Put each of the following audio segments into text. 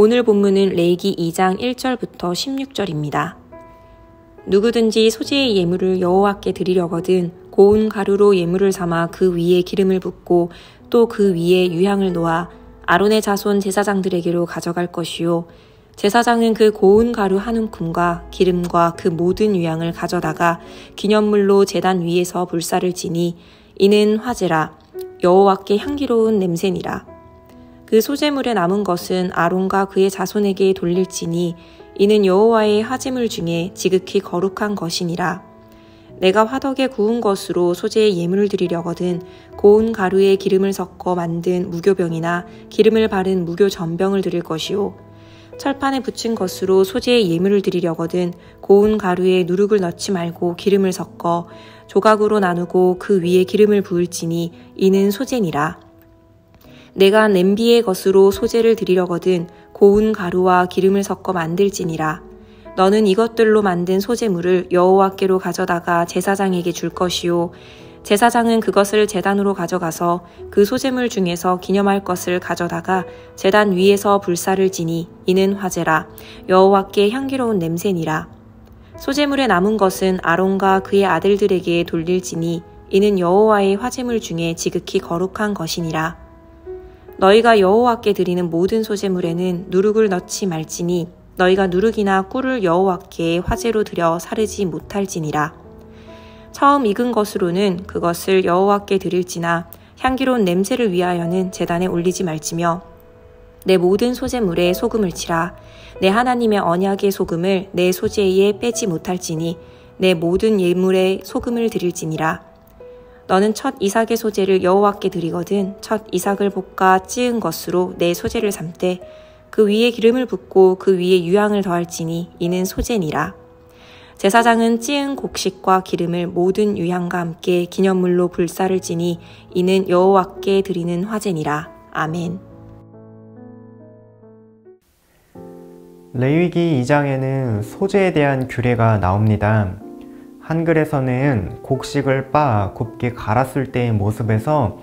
오늘 본문은 레위기 2장 1절부터 16절입니다. 누구든지 소재의 예물을 여호와께 드리려거든 고운 가루로 예물을 삼아 그 위에 기름을 붓고 또 그 위에 유향을 놓아 아론의 자손 제사장들에게로 가져갈 것이요 제사장은 그 고운 가루 한 움큼과 기름과 그 모든 유향을 가져다가 기념물로 제단 위에서 불사를 지니 이는 화제라 여호와께 향기로운 냄새니라. 그 소재물에 남은 것은 아론과 그의 자손에게 돌릴지니 이는 여호와의 화제물 중에 지극히 거룩한 것이니라. 내가 화덕에 구운 것으로 소재의 예물을 드리려거든 고운 가루에 기름을 섞어 만든 무교병이나 기름을 바른 무교전병을 드릴 것이요 철판에 붙인 것으로 소재의 예물을 드리려거든 고운 가루에 누룩을 넣지 말고 기름을 섞어 조각으로 나누고 그 위에 기름을 부을지니 이는 소재니라. 내가 냄비의 것으로 소재를 드리려거든 고운 가루와 기름을 섞어 만들지니라. 너는 이것들로 만든 소재물을 여호와께로 가져다가 제사장에게 줄 것이요 제사장은 그것을 제단으로 가져가서 그 소재물 중에서 기념할 것을 가져다가 제단 위에서 불사를 지니 이는 화제라 여호와께 향기로운 냄새니라. 소재물에 남은 것은 아론과 그의 아들들에게 돌릴지니 이는 여호와의 화제물 중에 지극히 거룩한 것이니라. 너희가 여호와께 드리는 모든 소재물에는 누룩을 넣지 말지니 너희가 누룩이나 꿀을 여호와께 화제로 드려 사르지 못할지니라. 처음 익은 것으로는 그것을 여호와께 드릴지나 향기로운 냄새를 위하여는 제단에 올리지 말지며 내 모든 소재물에 소금을 치라. 내 하나님의 언약의 소금을 내 소재에 빼지 못할지니 내 모든 예물에 소금을 드릴지니라. 너는 첫 이삭의 소재를 여호와께 드리거든 첫 이삭을 볶아 찌은 것으로 내 소재를 삼되 그 위에 기름을 붓고 그 위에 유향을 더할지니 이는 소재니라. 제사장은 찌은 곡식과 기름을 모든 유향과 함께 기념물로 불사를 지니 이는 여호와께 드리는 화제니라. 아멘. 레위기 2장에는 소재에 대한 규례가 나옵니다. 한글에서는 곡식을 빻아 곱게 갈았을 때의 모습에서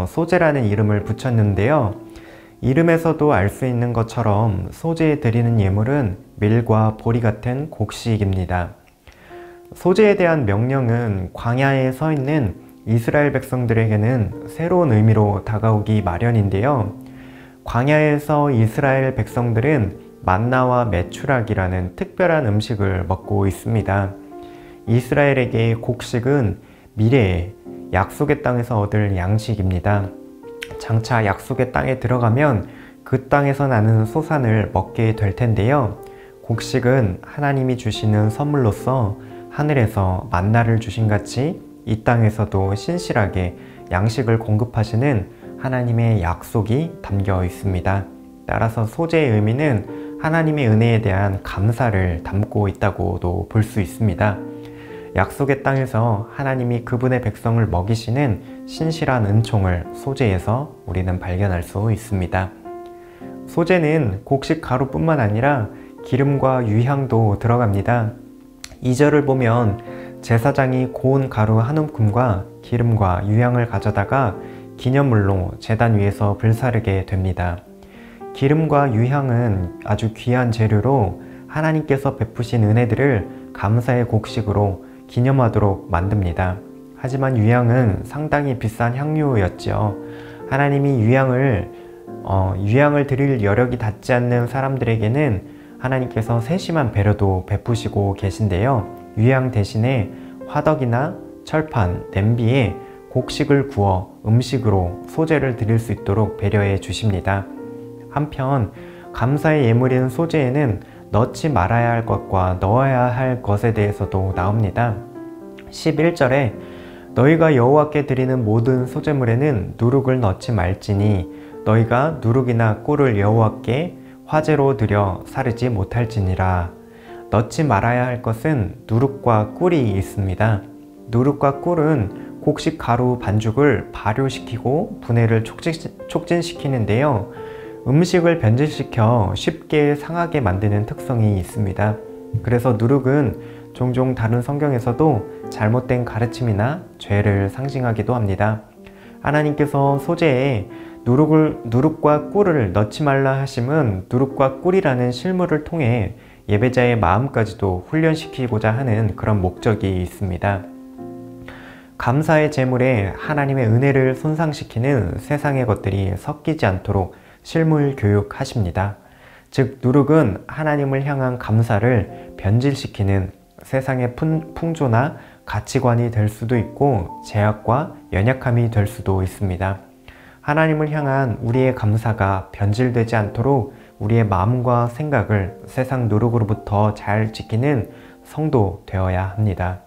소재라는 이름을 붙였는데요. 이름에서도 알 수 있는 것처럼 소재에 드리는 예물은 밀과 보리 같은 곡식입니다. 소재에 대한 명령은 광야에 서 있는 이스라엘 백성들에게는 새로운 의미로 다가오기 마련인데요. 광야에서 이스라엘 백성들은 만나와 메추락이라는 특별한 음식을 먹고 있습니다. 이스라엘에게 곡식은 미래에 약속의 땅에서 얻을 양식입니다. 장차 약속의 땅에 들어가면 그 땅에서 나는 소산을 먹게 될 텐데요. 곡식은 하나님이 주시는 선물로서 하늘에서 만나를 주신 같이 이 땅에서도 신실하게 양식을 공급하시는 하나님의 약속이 담겨 있습니다. 따라서 소재의 의미는 하나님의 은혜에 대한 감사를 담고 있다고도 볼 수 있습니다. 약속의 땅에서 하나님이 그분의 백성을 먹이시는 신실한 은총을 소재에서 우리는 발견할 수 있습니다. 소재는 곡식 가루뿐만 아니라 기름과 유향도 들어갑니다. 2절을 보면 제사장이 고운 가루 한 움큼과 기름과 유향을 가져다가 기념물로 제단 위에서 불사르게 됩니다. 기름과 유향은 아주 귀한 재료로 하나님께서 베푸신 은혜들을 감사의 곡식으로 기념하도록 만듭니다. 하지만 유향은 상당히 비싼 향료였죠. 하나님이 유향을 드릴 여력이 닿지 않는 사람들에게는 하나님께서 세심한 배려도 베푸시고 계신데요. 유향 대신에 화덕이나 철판, 냄비에 곡식을 구워 음식으로 소재를 드릴 수 있도록 배려해 주십니다. 한편 감사의 예물인 소재에는 넣지 말아야 할 것과 넣어야 할 것에 대해서도 나옵니다. 11절에 너희가 여호와께 드리는 모든 소재물에는 누룩을 넣지 말지니 너희가 누룩이나 꿀을 여호와께 화제로 드려 사르지 못할지니라. 넣지 말아야 할 것은 누룩과 꿀이 있습니다. 누룩과 꿀은 곡식 가루 반죽을 발효시키고 분해를 촉진시키는데요. 음식을 변질시켜 쉽게 상하게 만드는 특성이 있습니다. 그래서 누룩은 종종 다른 성경에서도 잘못된 가르침이나 죄를 상징하기도 합니다. 하나님께서 소재에 누룩과 꿀을 넣지 말라 하심은 누룩과 꿀이라는 실물을 통해 예배자의 마음까지도 훈련시키고자 하는 그런 목적이 있습니다. 감사의 제물에 하나님의 은혜를 손상시키는 세상의 것들이 섞이지 않도록 실물 교육하십니다. 즉 누룩은 하나님을 향한 감사를 변질시키는 세상의 풍조나 가치관이 될 수도 있고 제약과 연약함이 될 수도 있습니다. 하나님을 향한 우리의 감사가 변질되지 않도록 우리의 마음과 생각을 세상 누룩으로부터 잘 지키는 성도 되어야 합니다.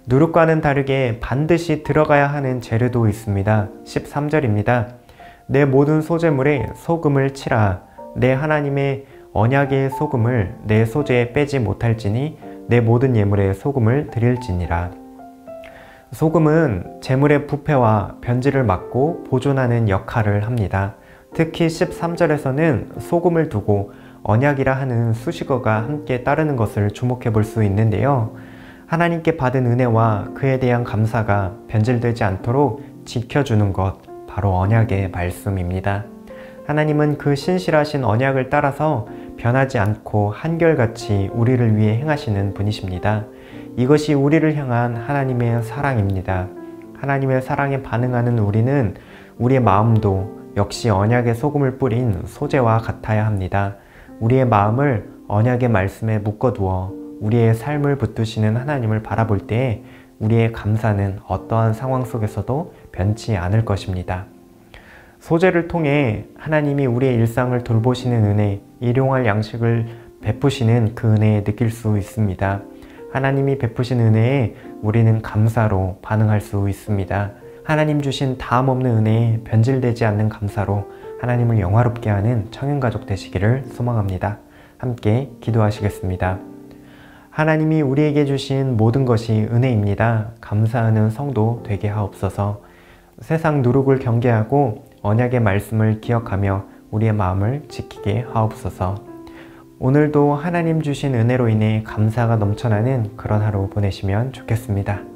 누룩과는 다르게 반드시 들어가야 하는 재료도 있습니다. 13절입니다. 내 모든 소재물에 소금을 치라. 내 하나님의 언약의 소금을 내 소재에 빼지 못할지니 내 모든 예물에 소금을 드릴지니라. 소금은 제물의 부패와 변질을 막고 보존하는 역할을 합니다. 특히 13절에서는 소금을 두고 언약이라 하는 수식어가 함께 따르는 것을 주목해 볼 수 있는데요. 하나님께 받은 은혜와 그에 대한 감사가 변질되지 않도록 지켜주는 것, 바로 언약의 말씀입니다. 하나님은 그 신실하신 언약을 따라서 변하지 않고 한결같이 우리를 위해 행하시는 분이십니다. 이것이 우리를 향한 하나님의 사랑입니다. 하나님의 사랑에 반응하는 우리는 우리의 마음도 역시 언약의 소금을 뿌린 소재와 같아야 합니다. 우리의 마음을 언약의 말씀에 묶어두어 우리의 삶을 붙드시는 하나님을 바라볼 때에 우리의 감사는 어떠한 상황 속에서도 변치 않을 것입니다. 소재를 통해 하나님이 우리의 일상을 돌보시는 은혜, 일용할 양식을 베푸시는 그 은혜에 느낄 수 있습니다. 하나님이 베푸신 은혜에 우리는 감사로 반응할 수 있습니다. 하나님 주신 다함없는 은혜에 변질되지 않는 감사로 하나님을 영화롭게 하는 청년가족 되시기를 소망합니다. 함께 기도하시겠습니다. 하나님이 우리에게 주신 모든 것이 은혜입니다. 감사하는 성도 되게 하옵소서. 세상 누룩을 경계하고 언약의 말씀을 기억하며 우리의 마음을 지키게 하옵소서. 오늘도 하나님 주신 은혜로 인해 감사가 넘쳐나는 그런 하루 보내시면 좋겠습니다.